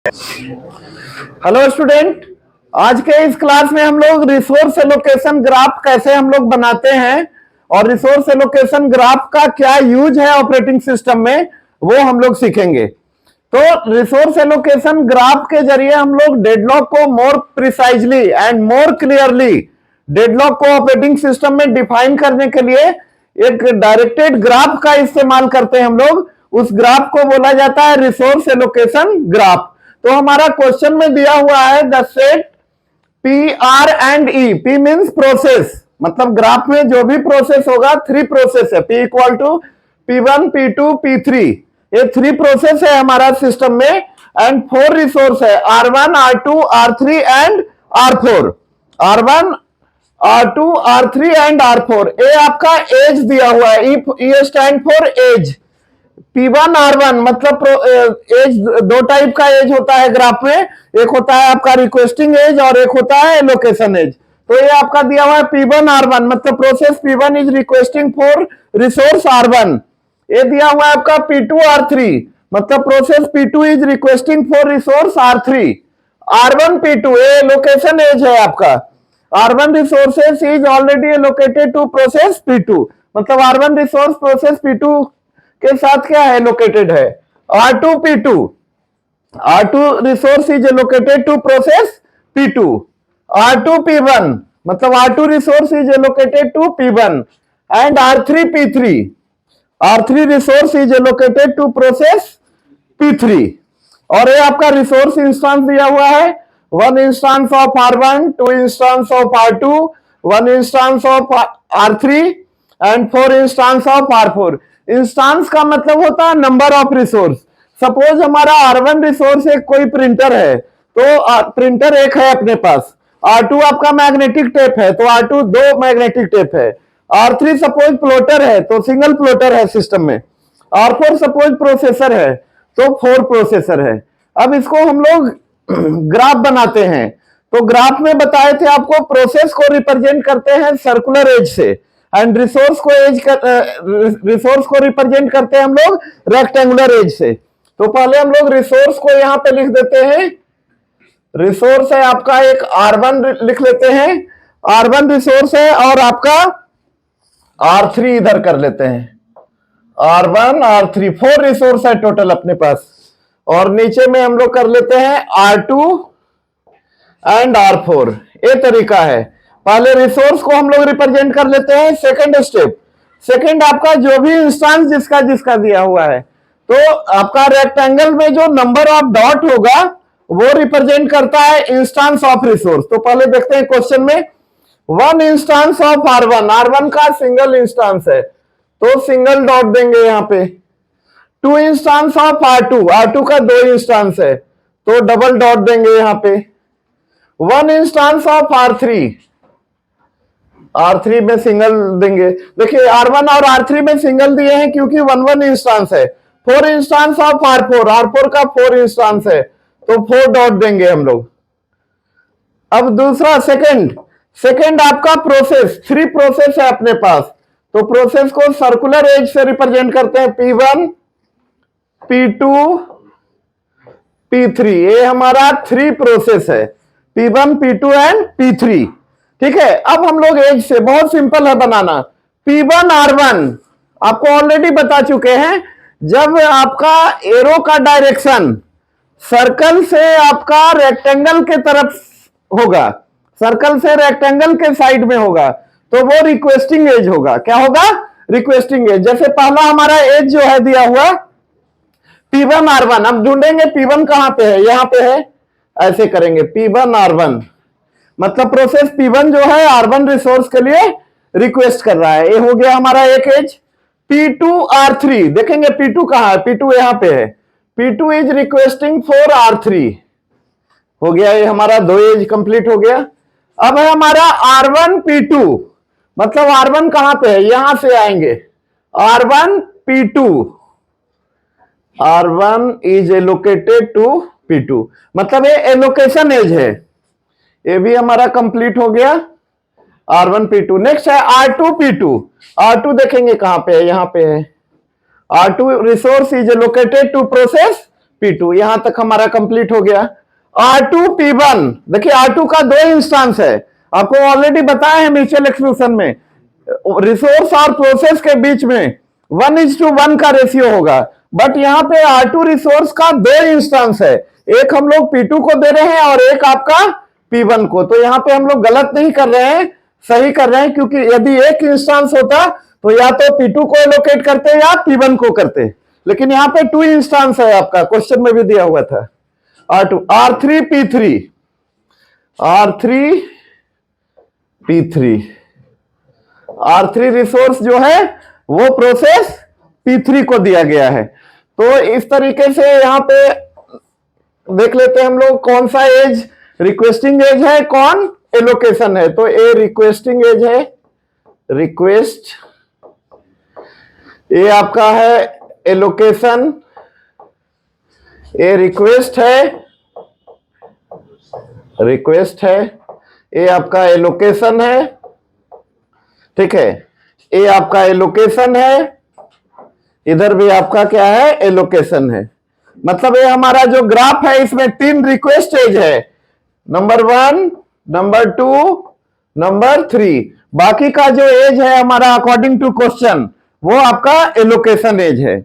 Hello student, आज के इस क्लास में हम लोग रिसोर्स एलोकेशन ग्राफ कैसे हम लोग बनाते हैं और रिसोर्स एलोकेशन ग्राफ का क्या यूज है ऑपरेटिंग सिस्टम में, वो हम लोग सीखेंगे। तो रिसोर्स एलोकेशन ग्राफ के जरिए हम लोग डेडलॉक को more precisely and more clearly deadlock को ऑपरेटिंग सिस्टम में डिफाइन करने के लिए एक डायरेक्टेड ग्राफ का इस्तेमाल करते हैं हम लोग। उस ग्राफ को बोला जाता है रिसोर्स एलोकेशन ग्राफ। तो हमारा क्वेश्चन में दिया हुआ है the set P R and E. P means process, मतलब ग्राफ में जो भी प्रोसेस होगा, थ्री प्रोसेस है, P equal to P1 P2 P3, ये थ्री प्रोसेस है हमारा सिस्टम में। एंड फोर रिसोर्स है R1 R2 R3 and R4। R1 R2 R3 and R4। ए आपका एज दिया हुआ है, E stand for as. P1 R1 मतलब एज दो टाइप का एज होता है ग्राफ में, एक होता है आपका रिक्वेस्टिंग एज और एक होता है एलोकेशन एज। तो ये आपका दिया हुआ है P1 R1 मतलब process P1 is requesting for resource R1। ये दिया हुआ है आपका P2 R3 मतलब process P2 is requesting for resource R3। R1 P2 ये एलोकेशन एज है आपका। R1 resources is already allocated to process P2 मतलब R1 रिसोर्स प्रोसेस P2 के साथ क्या है, लोकेटेड है। R2 P2, R2 resource is allocated to process P2। R2 P1 मतलब R2 resource is allocated to P1 and R3 P3, R3 resource is allocated to process P3। और ये आपका resource instance दिया हुआ है, one instance of R1, two instance of R2, one instance of R3 and four instance of R4। Instance का मतलब होता है नंबर ऑफ रिसोर्स। सपोज हमारा R1 रिसोर्स एक कोई प्रिंटर है, तो प्रिंटर एक है अपने पास। R2 आपका मैग्नेटिक टेप है, तो R2 दो मैग्नेटिक टेप है। R3 सपोज प्लॉटर है, तो सिंगल प्लॉटर है सिस्टम में। R4 सपोज प्रोसेसर है, तो फोर प्रोसेसर है। अब इसको हम लोग ग्राफ बनाते हैं। तो ग्राफ में बताए थे आपको, प्रोसेस को रिप्रेजेंट करते हैं सर्कुलर एज से एंड रिसोर्स को रिप्रेजेंट करते हैं हम लोग रेक्टेंगुलर एज से। तो पहले हम लोग रिसोर्स को यहां पे लिख देते हैं। रिसोर्स है आपका एक R1 लिख लेते हैं, R1 रिसोर्स है, और आपका R3 इधर कर लेते हैं। R1 R3 फोर रिसोर्स है टोटल अपने पास। और नीचे में हम लोग कर लेते हैं R2 एंड R4। ये तरीका है। पहले रिसोर्स को हम लोग रिप्रेजेंट कर लेते हैं। सेकंड स्टेप, सेकंड आपका जो भी इंस्टेंस जिसका जिसका दिया हुआ है, तो आपका रेक्टेंगल में जो नंबर ऑफ डॉट होगा वो रिप्रेजेंट करता है इंस्टेंस ऑफ रिसोर्स। तो पहले देखते हैं क्वेश्चन में, one instance of R1, R1 का सिंगल इंस्टेंस है तो सिंगल डॉट देंगे यहां पे। To instance of R2, R2 का दो इंस्टेंस है तो डबल डॉट देंगे यहां पे। One instance of R3, R3 में सिंगल देंगे। देखिए R1 और R3 में सिंगल दिए हैं क्योंकि वन वन इंस्टेंस है। Four instance of R4, R4 का फोर इंस्टेंस है तो फोर डॉट देंगे हम लोग। अब दूसरा सेकंड आपका प्रोसेस, थ्री प्रोसेस है अपने पास, तो प्रोसेस को सर्कुलर एज से रिप्रेजेंट करते हैं P1 P2 P3। ये हमारा थ्री प्रोसेस है, P1 P2 एंड P3। ठीक है। अब हम लोग एज से, बहुत सिंपल है बनाना। P1 R1 आपको ऑलरेडी बता चुके हैं, जब आपका एरो का डायरेक्शन सर्कल से आपका रेक्टेंगल के तरफ होगा, सर्कल से रेक्टेंगल के साइड में होगा, तो वो रिक्वेस्टिंग एज होगा। क्या होगा? Requesting edge. जैसे पहला हमारा एज जो है दिया हुआ P1 R1, अब ढूंढेंगे P1 कहां पे है, यहां पे है, ऐसे करेंगे P1 R1 मतलब प्रोसेस P1 जो है R1 रिसोर्स के लिए रिक्वेस्ट कर रहा है। ये हो गया हमारा एक एज। P2 R3 देखेंगे P2 कहां है, P2 यहां पे है, P2 is requesting for R3। हो गया ये हमारा दो एज कंप्लीट हो गया। अब है हमारा R1 P2 मतलब R1 कहां पे है, यहां से आएंगे R1 P2, R1 is allocated to P2 मतलब ये एलोकेशन एज है। ये भी हमारा कंप्लीट हो गया R1 P2। नेक्स्ट है R2 P2, R2 देखेंगे कहां पे है, यहां पे है। R2 resource is allocated to process P2। यहां तक हमारा कंप्लीट हो गया। R2 P1, देखिए R2 का 2 इंस्टेंस है, आपको ऑलरेडी बताया है म्यूचुअल एक्सक्लूशन में रिसोर्स और प्रोसेस के बीच में 1:1 का रेशियो होगा, बट यहां पे R2 रिसोर्स का 2 इंस्टेंस है, एक हम लोग P2 को दे रहे हैं और एक आपका P1 को। तो यहां पे हम लोग गलत नहीं कर रहे हैं, सही कर रहे हैं, क्योंकि यदि एक इंस्टेंस होता तो या तो P2 को एलोकेट करते या P1 को करते, लेकिन यहां पे 2 इंस्टेंस है, आपका क्वेश्चन में भी दिया हुआ था। R2 R3 P3, R3 P3, R3 resource जो है वो प्रोसेस P3 को दिया गया है। तो इस तरीके से यहां पे देख लेते हैं हम लोग कौन सा एज रिक्वेस्टिंग एज है, कौन एलोकेशन है। तो ए रिक्वेस्टिंग एज है, रिक्वेस्ट, ये आपका है एलोकेशन, ए रिक्वेस्ट है, रिक्वेस्ट है, ये आपका एलोकेशन है, ठीक है, ये आपका एलोकेशन है, इधर भी आपका क्या है एलोकेशन है। मतलब ये हमारा जो ग्राफ है इसमें 3 रिक्वेस्ट एज है, नंबर 1, नंबर 2, नंबर 3। बाकी का जो एज है हमारा अकॉर्डिंग टू क्वेश्चन वो आपका एलोकेशन एज है।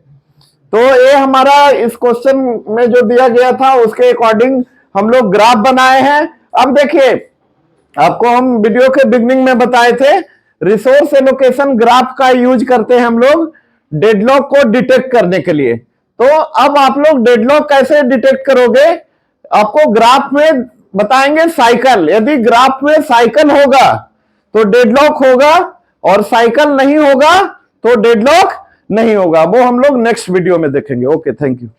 तो ये हमारा इस क्वेश्चन में जो दिया गया था उसके अकॉर्डिंग हम लोग ग्राफ बनाए हैं। अब देखिए, आपको हम वीडियो के बिगनिंग में बताए थे रिसोर्स एलोकेशन ग्राफ का यूज करते हैं हम लोग डेडलॉक को डिटेक्ट करने के लिए। तो अब आप लोग डेडलॉक कैसे डिटेक्ट करोगे, आपको ग्राफ में बताएंगे साइकिल, यदि ग्राफ में साइकिल होगा तो डेडलॉक होगा और साइकिल नहीं होगा तो डेडलॉक नहीं होगा। वो हम लोग नेक्स्ट वीडियो में देखेंगे। Okay, thank you.